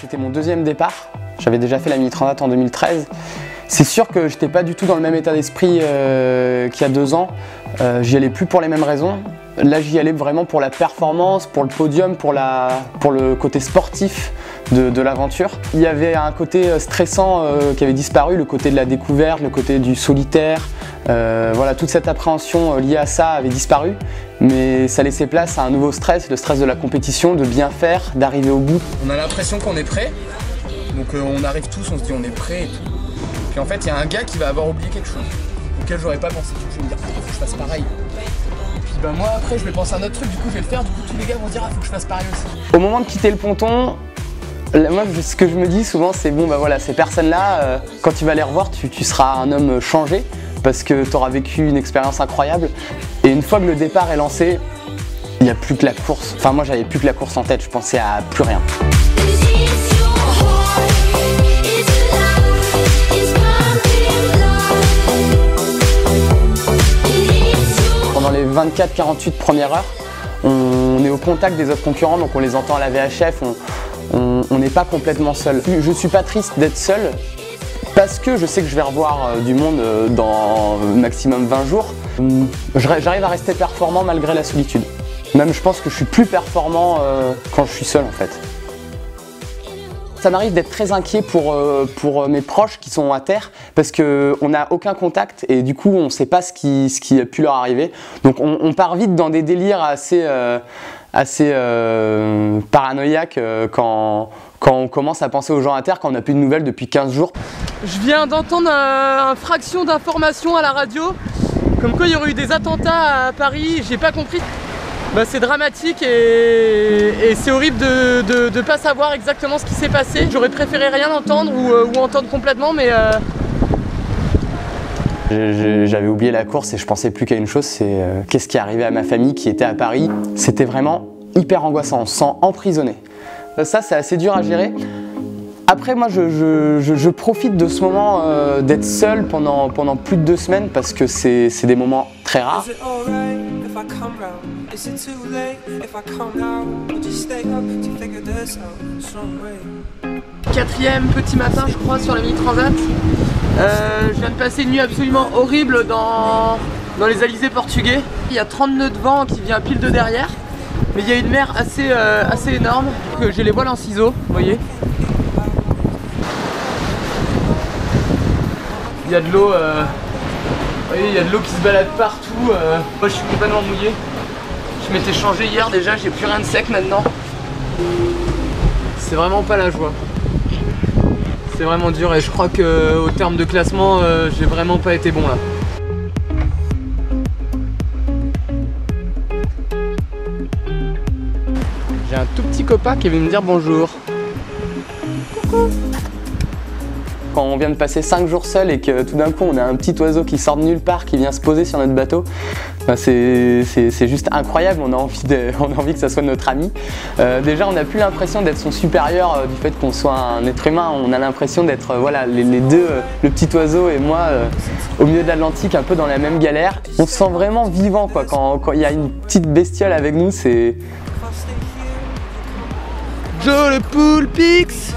c'était mon deuxième départ. J'avais déjà fait la Mini Transat en 2013. C'est sûr que j'étais pas du tout dans le même état d'esprit qu'il y a 2 ans. J'y allais plus pour les mêmes raisons. Là, j'y allais vraiment pour la performance, pour le podium, pour le côté sportif de l'aventure. Il y avait un côté stressant qui avait disparu, le côté de la découverte, le côté du solitaire. Voilà, toute cette appréhension liée à ça avait disparu, mais ça laissait place à un nouveau stress, le stress de la compétition, de bien faire, d'arriver au bout. On a l'impression qu'on est prêt, donc on arrive tous, on se dit on est prêt et tout. Puis en fait, il y a un gars qui va avoir oublié quelque chose, auquel j'aurais pas pensé. Je vais me dire, ah, faut que je fasse pareil. Puis bah moi après, je vais penser à un autre truc, du coup je vais le faire, du coup tous les gars vont dire, ah, faut que je fasse pareil aussi. Au moment de quitter le ponton, moi, ce que je me dis souvent, c'est bon, bah voilà, ces personnes-là, quand tu vas les revoir, tu seras un homme changé parce que tu auras vécu une expérience incroyable. Et une fois que le départ est lancé, il n'y a plus que la course. Enfin, moi, j'avais plus que la course en tête, je pensais à plus rien. Pendant les 24-48 premières heures, on est au contact des autres concurrents, donc on les entend à la VHF. On n'est pas complètement seul. Je ne suis pas triste d'être seul parce que je sais que je vais revoir du monde dans maximum 20 jours. J'arrive à rester performant malgré la solitude. Même je pense que je suis plus performant quand je suis seul en fait. Ça m'arrive d'être très inquiet pour mes proches qui sont à terre parce qu'on n'a aucun contact et du coup on ne sait pas ce qui a pu leur arriver. Donc on part vite dans des délires assez paranoïaque quand on commence à penser aux gens à terre, quand on n'a plus de nouvelles depuis 15 jours. Je viens d'entendre une fraction d'information à la radio, comme quoi il y aurait eu des attentats à Paris, j'ai pas compris. Bah, c'est dramatique et c'est horrible de ne pas savoir exactement ce qui s'est passé. J'aurais préféré rien entendre ou entendre complètement, mais... J'avais oublié la course et je pensais plus qu'à une chose, c'est qu'est-ce qui est arrivé à ma famille qui était à Paris. C'était vraiment hyper angoissant, on se sent emprisonné. Ça, c'est assez dur à gérer. Après, moi, je profite de ce moment d'être seul pendant plus de 2 semaines parce que c'est des moments très rares. Quatrième petit matin, je crois, sur la Mini Transat. Je viens de passer une nuit absolument horrible dans les alizés portugais. Il y a 30 nœuds de vent qui vient pile de derrière, mais il y a une mer assez énorme. J'ai les voiles en ciseaux, vous voyez. Il y a de l'eau, il y a de l'eau qui se balade partout. Moi, je suis complètement mouillé. Je m'étais changé hier déjà, j'ai plus rien de sec maintenant. C'est vraiment pas la joie. C'est vraiment dur et je crois qu'au terme de classement, j'ai vraiment pas été bon là. J'ai un tout petit copain qui est venu me dire bonjour. Coucou. Quand on vient de passer 5 jours seul et que tout d'un coup on a un petit oiseau qui sort de nulle part, qui vient se poser sur notre bateau, ben c'est juste incroyable, on a envie que ça soit notre ami. Déjà on n'a plus l'impression d'être son supérieur du fait qu'on soit un être humain, on a l'impression d'être voilà, les deux, le petit oiseau et moi, au milieu de l'Atlantique, un peu dans la même galère. On se sent vraiment vivant quoi, quand il y a une petite bestiole avec nous, c'est... Joe le Poulpix,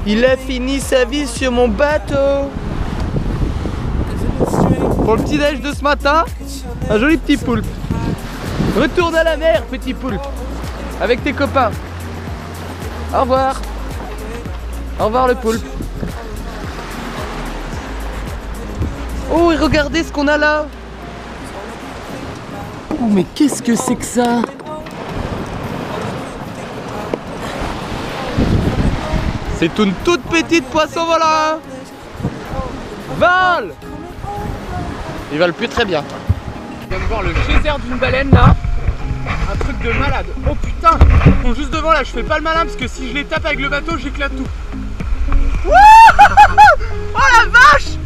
il a fini sa vie sur mon bateau. Pour le petit déj de ce matin, un joli petit poulpe. Retourne à la mer, petit poulpe, avec tes copains. Au revoir. Au revoir le poulpe. Oh, et regardez ce qu'on a là. Oh, mais qu'est-ce que c'est que ça? C'est une toute petite poisson volant. Vole. Ils volent plus très bien. Je viens de voir le geyser d'une baleine là. Un truc de malade. Oh putain. Ils sont juste devant là, je fais pas le malin parce que si je les tape avec le bateau, j'éclate tout. Oh la vache.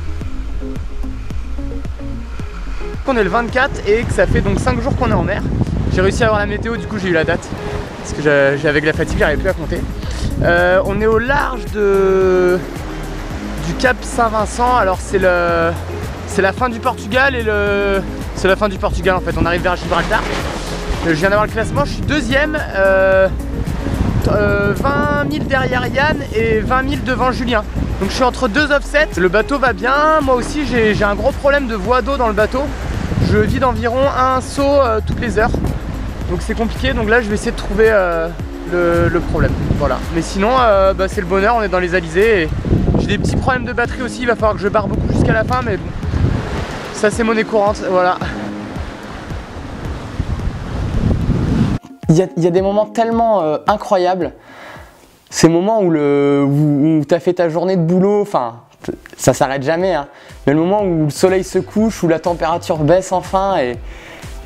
On est le 24 et que ça fait donc 5 jours qu'on est en mer. J'ai réussi à avoir la météo, du coup j'ai eu la date. Parce que avec la fatigue, j'arrivais plus à compter. On est au large du Cap Saint-Vincent. Alors c'est la fin du Portugal et c'est la fin du Portugal en fait. On arrive vers Gibraltar. Je viens d'avoir le classement, je suis deuxième. 20 000 derrière Yann et 20 000 devant Julien. Donc je suis entre deux offsets. Le bateau va bien. Moi aussi j'ai un gros problème de voie d'eau dans le bateau. Je vide environ un seau toutes les heures. Donc c'est compliqué. Donc là je vais essayer de trouver le problème. Voilà. Mais sinon c'est le bonheur, on est dans les alizés. Et j'ai des petits problèmes de batterie aussi. Il va falloir que je barre beaucoup jusqu'à la fin. Mais bon, ça c'est monnaie courante. Voilà. Il y a des moments tellement incroyables. Ces moments où tu as fait ta journée de boulot, enfin, ça s'arrête jamais, hein. Mais le moment où le soleil se couche, où la température baisse enfin et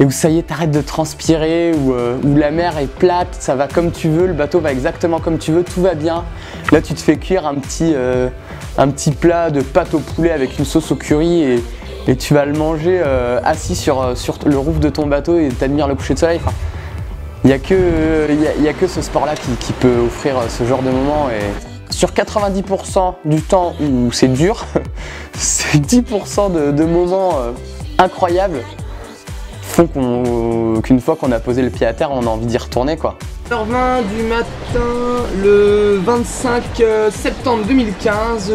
où ça y est, t'arrêtes de transpirer, où la mer est plate, ça va comme tu veux, le bateau va exactement comme tu veux, tout va bien. Là, tu te fais cuire un petit plat de pâte au poulet avec une sauce au curry et tu vas le manger assis sur le roof de ton bateau et t'admires le coucher de soleil. Enfin, il n'y a que ce sport-là qui peut offrir ce genre de moment. Et sur 90% du temps où c'est dur, c'est 10% de moments incroyables font qu'une fois qu'on a posé le pied à terre, on a envie d'y retourner, quoi. h20 du matin, le 25 septembre 2015.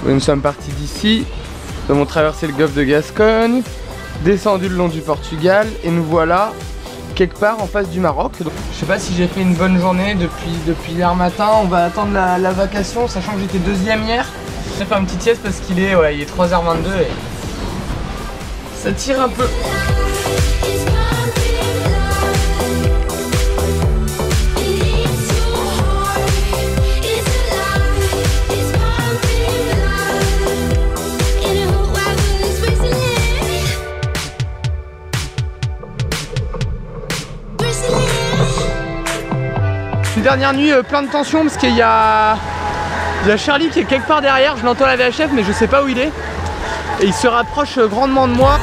Nous sommes partis d'ici, nous avons traversé le golfe de Gascogne, descendu le long du Portugal et nous voilà quelque part en face du Maroc. Donc, je sais pas si j'ai fait une bonne journée depuis hier matin. On va attendre la vacation, sachant que j'étais deuxième hier. Je vais faire une petite sieste parce qu'il est 3h22 et ça tire un peu. Une dernière nuit plein de tension parce qu'il y a Charlie qui est quelque part derrière, je l'entends la VHF mais je sais pas où il est. Et il se rapproche grandement de moi.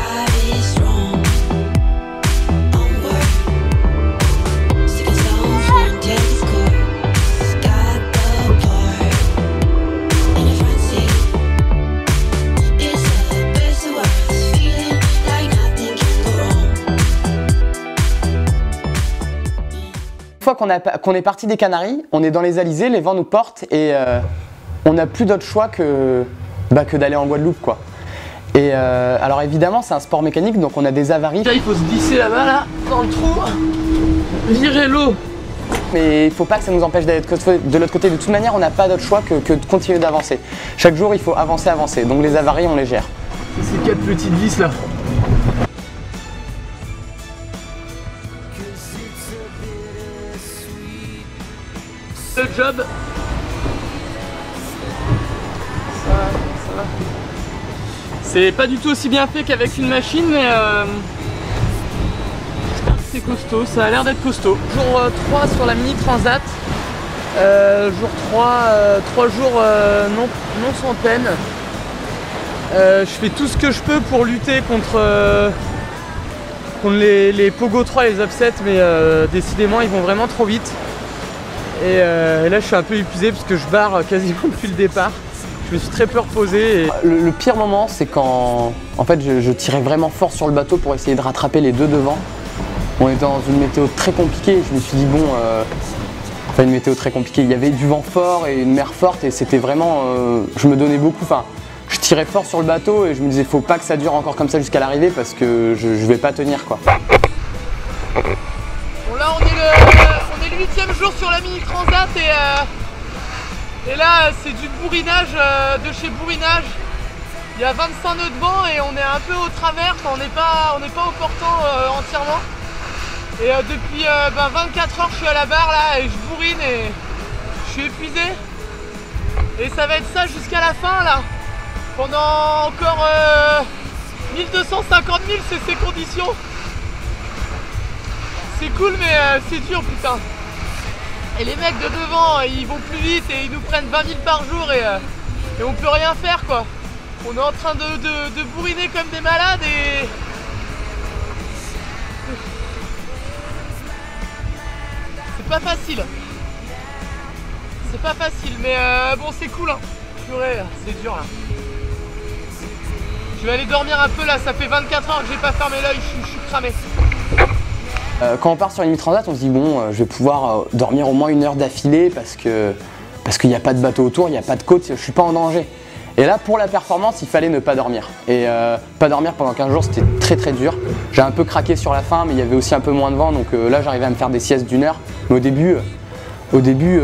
Une fois qu'on est parti des Canaries, on est dans les alizés, les vents nous portent et on n'a plus d'autre choix que d'aller en Guadeloupe, quoi. Et alors évidemment c'est un sport mécanique donc on a des avaries. Là il faut se glisser là-bas là, dans le trou, virer l'eau. Mais il ne faut pas que ça nous empêche d'aller de l'autre côté. De toute manière on n'a pas d'autre choix que de continuer d'avancer. Chaque jour il faut avancer. Donc les avaries on les gère. C'est ces 4 petites vis là. Le job. Ça va. C'est pas du tout aussi bien fait qu'avec une machine, mais c'est costaud, ça a l'air d'être costaud. Jour 3 sur la mini transat. Jour 3 jours non sans peine. Je fais tout ce que je peux pour lutter contre les Pogo 3 et les offsets, mais décidément ils vont vraiment trop vite. Et là je suis un peu épuisé parce que je barre quasiment depuis le départ. Je me suis très peu reposé. Le pire moment c'est quand en fait je tirais vraiment fort sur le bateau pour essayer de rattraper les deux devant. On était dans une météo très compliquée et je me suis dit bon, enfin une météo très compliquée, il y avait du vent fort et une mer forte et c'était vraiment, je me donnais beaucoup, enfin je tirais fort sur le bateau et je me disais faut pas que ça dure encore comme ça jusqu'à l'arrivée parce que je vais pas tenir, quoi. Bon là on est le 8e jour sur la mini transat et là c'est du bourrinage de chez bourrinage. Il y a 25 nœuds de vent et on est un peu au travers, on n'est pas au portant entièrement. Et depuis 24 heures je suis à la barre là et je bourrine et je suis épuisé. Et ça va être ça jusqu'à la fin là. Pendant encore 1250 000 c'est ces conditions. C'est cool mais c'est dur putain. Et les mecs de devant ils vont plus vite et ils nous prennent 20 000 par jour et on peut rien faire, quoi. On est en train de bourriner comme des malades et... C'est pas facile. C'est pas facile mais bon c'est cool hein. Purée, c'est dur là. Je vais aller dormir un peu là, ça fait 24 heures que j'ai pas fermé l'œil, je suis cramé. Quand on part sur une mini-transat, on se dit bon, je vais pouvoir dormir au moins 1 heure d'affilée parce qu'il n'y a pas de bateau autour, il n'y a pas de côte, je ne suis pas en danger. Et là, pour la performance, il fallait ne pas dormir. Et pas dormir pendant 15 jours, c'était très très dur. J'ai un peu craqué sur la fin, mais il y avait aussi un peu moins de vent, donc là, j'arrivais à me faire des siestes d'1 heure. Mais au début,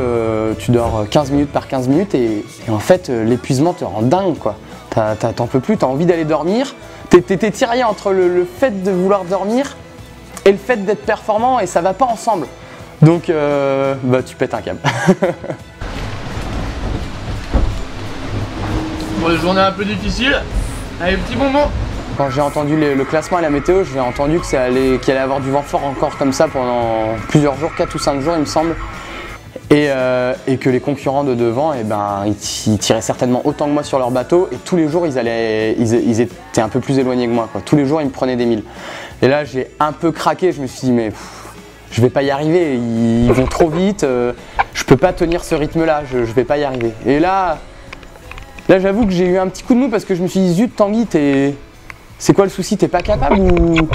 tu dors 15 minutes par 15 minutes et en fait, l'épuisement te rend dingue, quoi. T'en peux plus, t'as envie d'aller dormir. T'es tiraillé entre le fait de vouloir dormir et le fait d'être performant et ça va pas ensemble. Donc, tu pètes un câble. Bon, des journées un peu difficiles, avec petits bonbons. Quand j'ai entendu le classement et la météo, j'ai entendu qu'il allait avoir du vent fort encore comme ça pendant plusieurs jours, 4 ou 5 jours il me semble. Et que les concurrents de devant, ils tiraient certainement autant que moi sur leur bateau et tous les jours ils étaient un peu plus éloignés que moi, quoi. Tous les jours ils me prenaient des milles. Et là j'ai un peu craqué, je me suis dit mais je vais pas y arriver, ils vont trop vite, je peux pas tenir ce rythme là, je vais pas y arriver. Et là j'avoue que j'ai eu un petit coup de mou parce que je me suis dit zut Tanguy, c'est quoi le souci, t'es pas capable ou...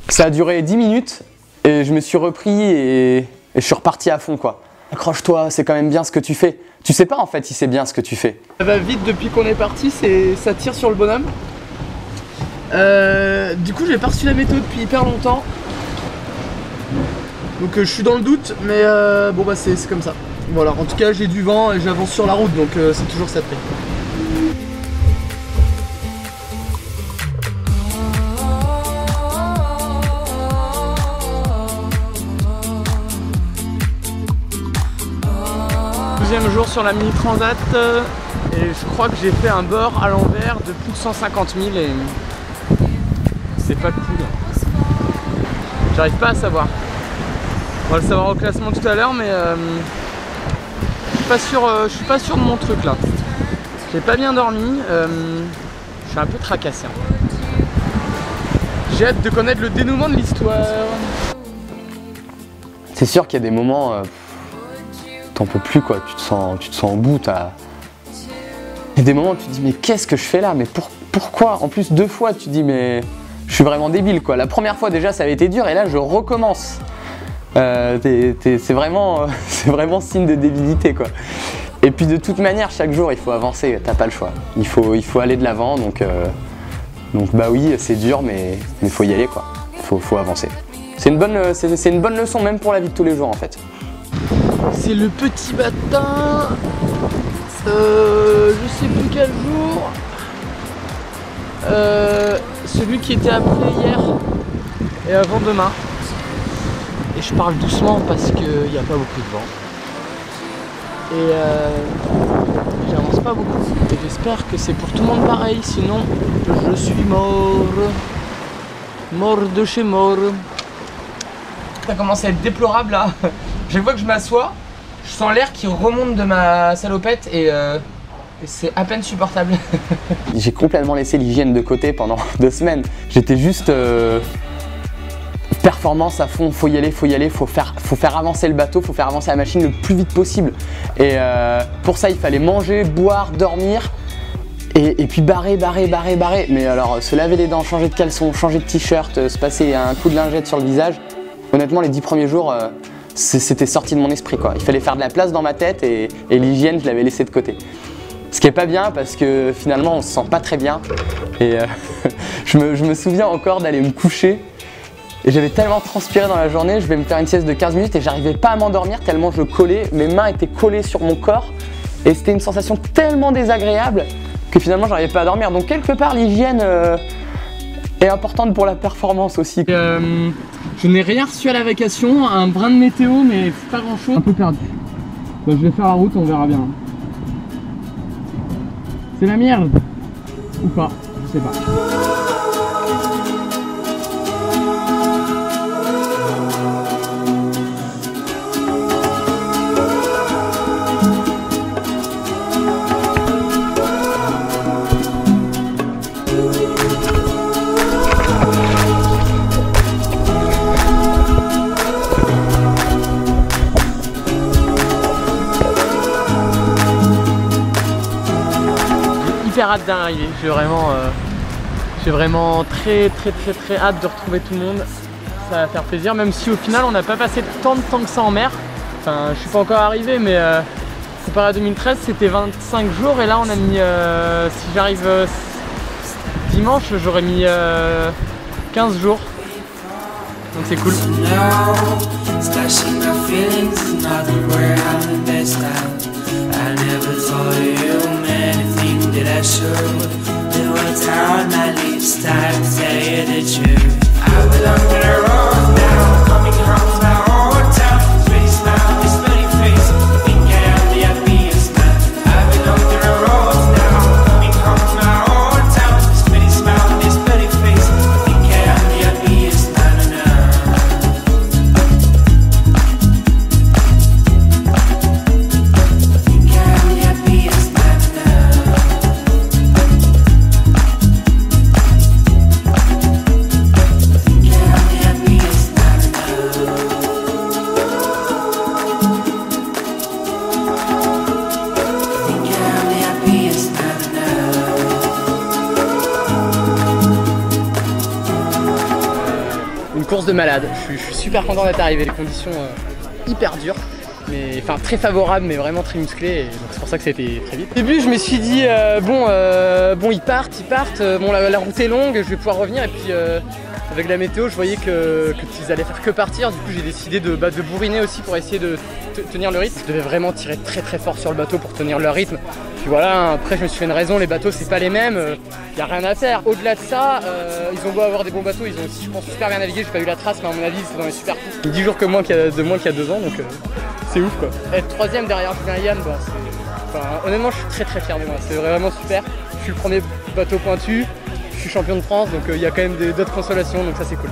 Ça a duré 10 minutes et je me suis repris et je suis reparti à fond, quoi. Accroche-toi, c'est quand même bien ce que tu fais. Tu sais pas en fait si c'est bien ce que tu fais. Ça va vite depuis qu'on est parti, ça tire sur le bonhomme. Du coup j'ai pas reçu la météo depuis hyper longtemps. Donc je suis dans le doute, mais bon bah c'est comme ça. Voilà, en tout cas j'ai du vent et j'avance sur la route, donc c'est toujours ça de prix. Deuxième jour sur la mini transat et je crois que j'ai fait un bord à l'envers de plus de 150 000 et c'est pas cool. J'arrive pas à savoir. On va le savoir au classement tout à l'heure, mais je suis pas sûr de mon truc là. J'ai pas bien dormi, je suis un peu tracassé. J'ai hâte de connaître le dénouement de l'histoire. C'est sûr qu'il y a des moments, t'en peux plus, quoi. Tu te sens au bout. Il y a des moments où tu te dis mais qu'est-ce que je fais là, mais pourquoi? En plus 2 fois tu te dis mais je suis vraiment débile, quoi. La première fois déjà ça avait été dur et là je recommence. C'est vraiment signe de débilité, quoi. Et puis de toute manière chaque jour il faut avancer, t'as pas le choix. Il faut aller de l'avant, donc bah oui c'est dur mais faut y aller, quoi. Faut avancer. C'est une bonne leçon même pour la vie de tous les jours en fait. C'est le petit matin, je sais plus quel jour, celui qui était après hier et avant demain. Et je parle doucement parce qu'il n'y a pas beaucoup de vent. Et j'avance pas beaucoup. Et j'espère que c'est pour tout le monde pareil, sinon je suis mort. Mort de chez mort. Ça commence à être déplorable là. Chaque fois que je m'assois, je sens l'air qui remonte de ma salopette et c'est à peine supportable. J'ai complètement laissé l'hygiène de côté pendant 2 semaines. J'étais juste performance à fond, faut y aller, faut faire avancer le bateau, faut faire avancer la machine le plus vite possible. Et pour ça, il fallait manger, boire, dormir et puis barrer. Mais alors, se laver les dents, changer de caleçon, changer de t-shirt, se passer un coup de lingette sur le visage, honnêtement, les 10 premiers jours, c'était sorti de mon esprit, quoi. Il fallait faire de la place dans ma tête et l'hygiène, je l'avais laissé de côté. Ce qui est pas bien parce que finalement, on se sent pas très bien. Et je me souviens encore d'aller me coucher. Et j'avais tellement transpiré dans la journée, je vais me faire une sieste de 15 minutes et j'arrivais pas à m'endormir tellement je collais, mes mains étaient collées sur mon corps et c'était une sensation tellement désagréable que finalement j'arrivais pas à dormir. Donc quelque part l'hygiène est importante pour la performance aussi. Je n'ai rien reçu à la vacation, un brin de météo mais pas grand chose. Un peu perdu. Bah, je vais faire la route, on verra bien. C'est la merde ou pas, je sais pas. J'ai hâte d'arriver, j'ai vraiment très hâte de retrouver tout le monde. ça va faire plaisir, même si au final on n'a pas passé tant de temps que ça en mer. Enfin, je suis pas encore arrivé, mais comparé à 2013, c'était 25 jours et là on a mis, si j'arrive dimanche, j'aurais mis 15 jours. Donc c'est cool. Course de malade, je suis super content d'être arrivé, les conditions hyper dures, mais enfin très favorables mais vraiment très musclées, et donc c'est pour ça que ça a été très vite. Au début je me suis dit bon ils partent, bon la route est longue, je vais pouvoir revenir, et puis avec la météo je voyais qu'ils allaient faire que partir, du coup j'ai décidé de bourriner aussi pour essayer de tenir le rythme. Je devais vraiment tirer très fort sur le bateau pour tenir le rythme. Puis voilà, après je me suis fait une raison, les bateaux c'est pas les mêmes, y a rien à faire. Au-delà de ça, ils ont beau avoir des bons bateaux, ils ont aussi je pense super bien navigué, j'ai pas eu la trace, mais à mon avis c'est dans les super coups. 10 jours que moins qu'il y a 2 ans, donc c'est ouf quoi. Être 3ème derrière Julien Yann, bah, honnêtement je suis très fier de moi, c'est vraiment super. Je suis le premier bateau pointu, je suis champion de France, donc il y a quand même d'autres consolations, donc ça c'est cool.